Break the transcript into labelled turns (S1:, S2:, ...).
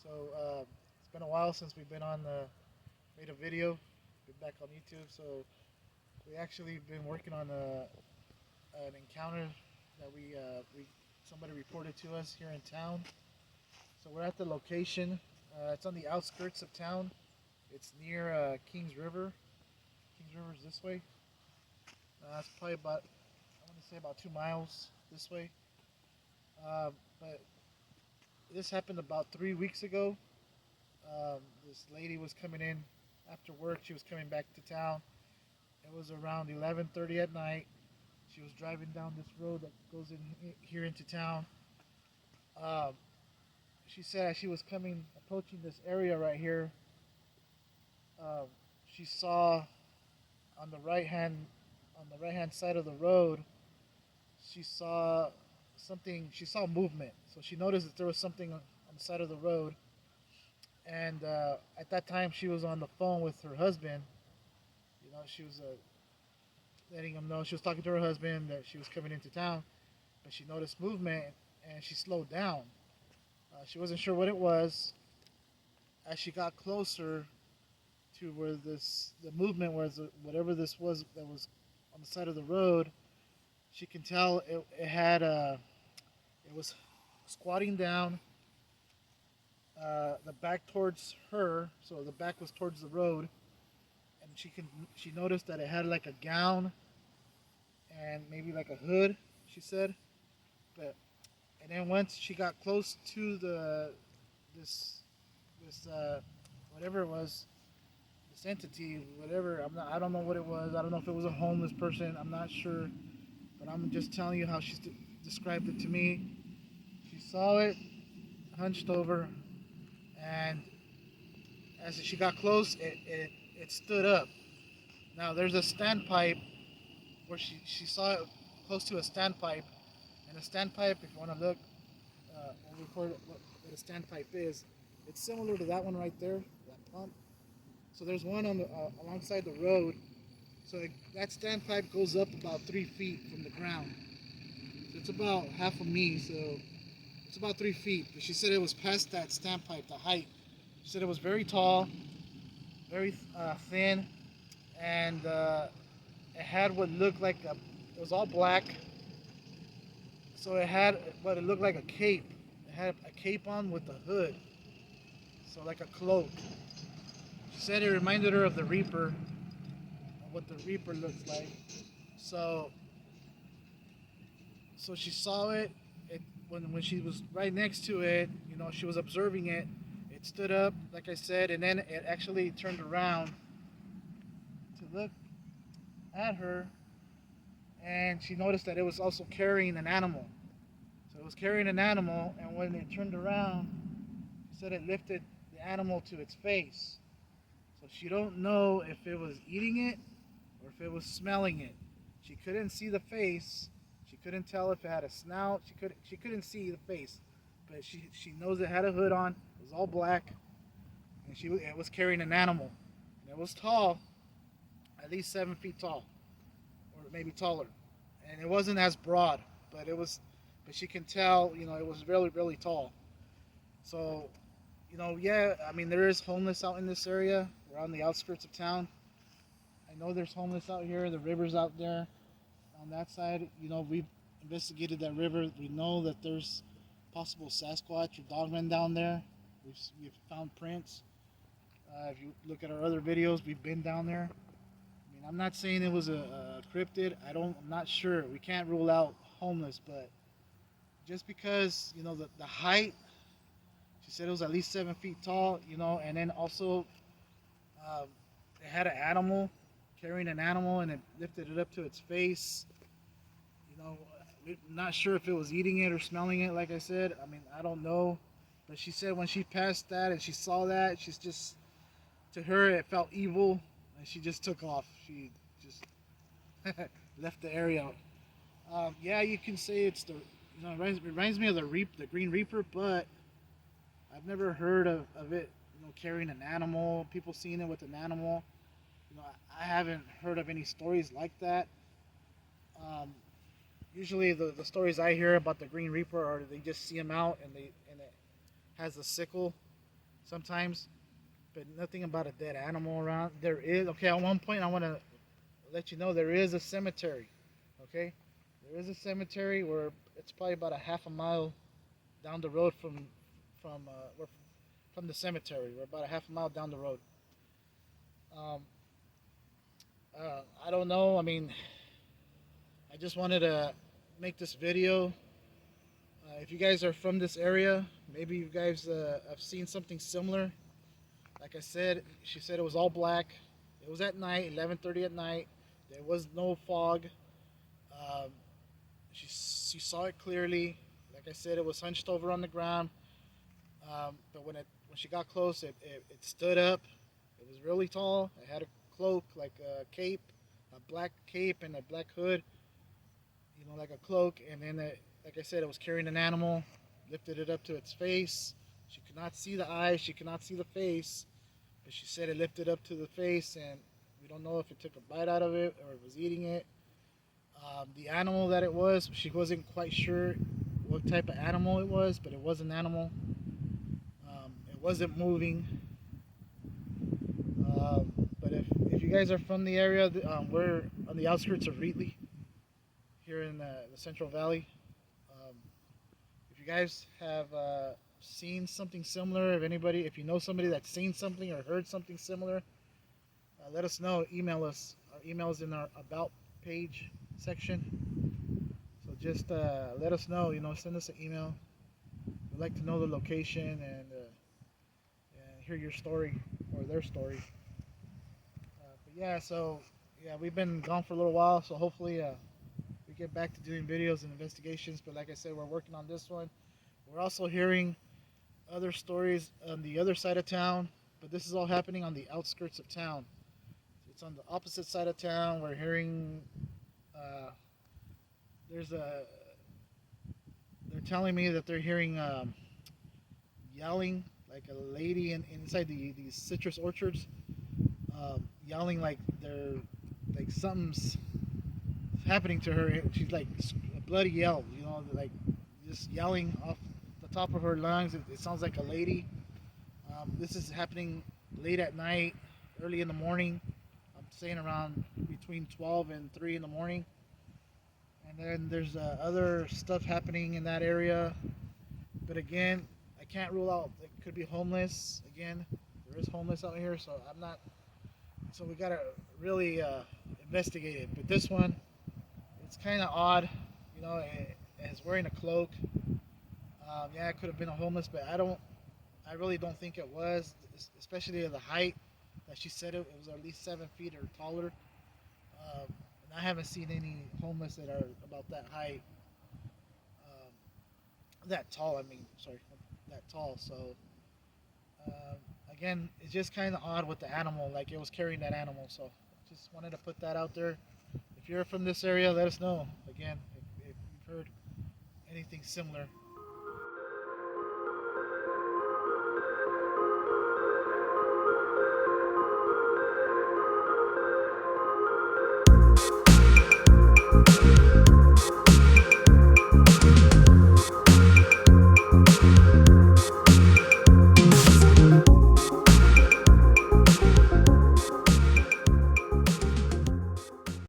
S1: So it's been a while since we've been on made a video, been back on YouTube. So we actually been working on an encounter that we somebody reported to us here in town. So we're at the location. It's on the outskirts of town. It's near Kings River. Kings River is this way. It's probably about I want to say about 2 miles this way. But this happened about 3 weeks ago. This lady was coming in after work. She was coming back to town. It was around 11:30 at night. She was driving down this road that goes in here into town. Um, she said as she was approaching this area right here, um, she saw on the right hand side of the road. She saw something. She saw movement. So she noticed that there was something on the side of the road. And at that time, she was on the phone with her husband. She was letting him know she was talking to her husband that she was coming into town, but she noticed movement and she slowed down. She wasn't sure what it was. As she got closer to where the movement was, whatever this was that was on the side of the road, she can tell it was squatting down, the back towards her, so the back was towards the road, and she noticed that it had like a gown and maybe like a hood. She said, but and then once she got close to this this whatever it was, this entity, whatever I don't know what it was. I don't know if it was a homeless person. I'm not sure, but I'm just telling you how she described it to me. She saw it, hunched over, and as she got close, it stood up. Now there's a standpipe where she saw it close to a standpipe, and a standpipe, if you want to look, we'll record what a standpipe is. It's similar to that one right there, that pump. So there's one on the alongside the road. So that standpipe goes up about 3 feet from the ground. So it's about half a me, so it's about 3 feet. But she said it was past that standpipe, the height. She said it was very tall, very thin, and it had what looked like it was all black. So it had what it looked like a cape. It had a cape on with a hood, so like a cloak. She said it reminded her of the Reaper, what the Reaper looks like. So, so she saw it. When she was right next to it, she was observing it. It stood up, like I said, and then it actually turned around to look at her, and she noticed that it was also carrying an animal. So it was carrying an animal, and when it turned around, she said it lifted the animal to its face. So she don't know if it was eating it or if it was smelling it. She couldn't see the face. She couldn't tell if it had a snout. She couldn't see the face, but she knows it had a hood on. It was all black, and it was carrying an animal, and it was tall, at least 7 feet tall, or maybe taller, and it wasn't as broad, but it was. But she can tell, it was really really tall. So, yeah, I mean there is homeless out in this area. We're on the outskirts of town. I know there's homeless out here. The river's out there on that side. We've investigated that river. We know that there's possible Sasquatch or dogmen down there. We've found prints. If you look at our other videos, we've been down there. I mean, I'm not saying it was a cryptid. I'm not sure. We can't rule out homeless, but just because the height, she said it was at least 7 feet tall. And then also it had an animal carrying an animal, and it lifted it up to its face. We're not sure if it was eating it or smelling it. Like I said, I mean, I don't know. But she said when she passed that and she saw that, to her, it felt evil, and she just took off. She just left the area. Yeah, you can say it's it reminds me of the Green Reaper, but I've never heard of it, carrying an animal, people seeing it with an animal. I haven't heard of any stories like that. Um, Usually the stories I hear about the Green Reaper are they just see him out and it has a sickle sometimes, but nothing about a dead animal around. There is, okay, at one point I want to let you know there is a cemetery, okay? There is a cemetery where it's probably about a half a mile down the road from from the cemetery. We're about a half a mile down the road. Um, I don't know. I mean, I just wanted to make this video. If you guys are from this area, maybe you guys have seen something similar. Like I said, she said it was all black. It was at night, 11:30 at night. There was no fog. Um, she saw it clearly. Like I said, it was hunched over on the ground. But when she got close, it stood up. It was really tall. It had a cloak, like a cape, a black cape and a black hood. You know, like a cloak. And then, like I said, it was carrying an animal. Lifted it up to its face. She could not see the eyes. She could not see the face. But she said it lifted up to the face, and we don't know if it took a bite out of it or it was eating it. The animal that it was, she wasn't quite sure what type of animal it was, but it was an animal. It wasn't moving. But if you guys are from the area, we're on the outskirts of Wheatley, here in the Central Valley. If you guys have seen something similar, if you know somebody that's seen something or heard something similar, let us know. Email us. Our email is in our About page section. So just let us know. Send us an email. We'd like to know the location and hear your story or their story. But yeah, we've been gone for a little while, so hopefully we get back to doing videos and investigations. But like I said, we're working on this one. We're also hearing other stories on the other side of town, but this is all happening on the outskirts of town. It's on the opposite side of town. We're hearing they're telling me that they're hearing yelling, like a lady inside these citrus orchards, yelling like something's happening to her. She's like a bloody yell, like just yelling off the top of her lungs. It sounds like a lady. This is happening late at night, early in the morning. I'm saying around between 12 and 3 in the morning. And then there's other stuff happening in that area. But again, I can't rule out it could be homeless. Again, there is homeless out here, so so we gotta really investigate it. But this one, it's kind of odd. It's wearing a cloak. Yeah, it could have been a homeless, but I really don't think it was, especially the height that she said it was at least 7 feet or taller. And I haven't seen any homeless that are about that height, that tall. That tall. So again, it's just kind of odd with the animal, like it was carrying that animal. So just wanted to put that out there. If you're from this area, let us know. Again, if you've heard anything similar.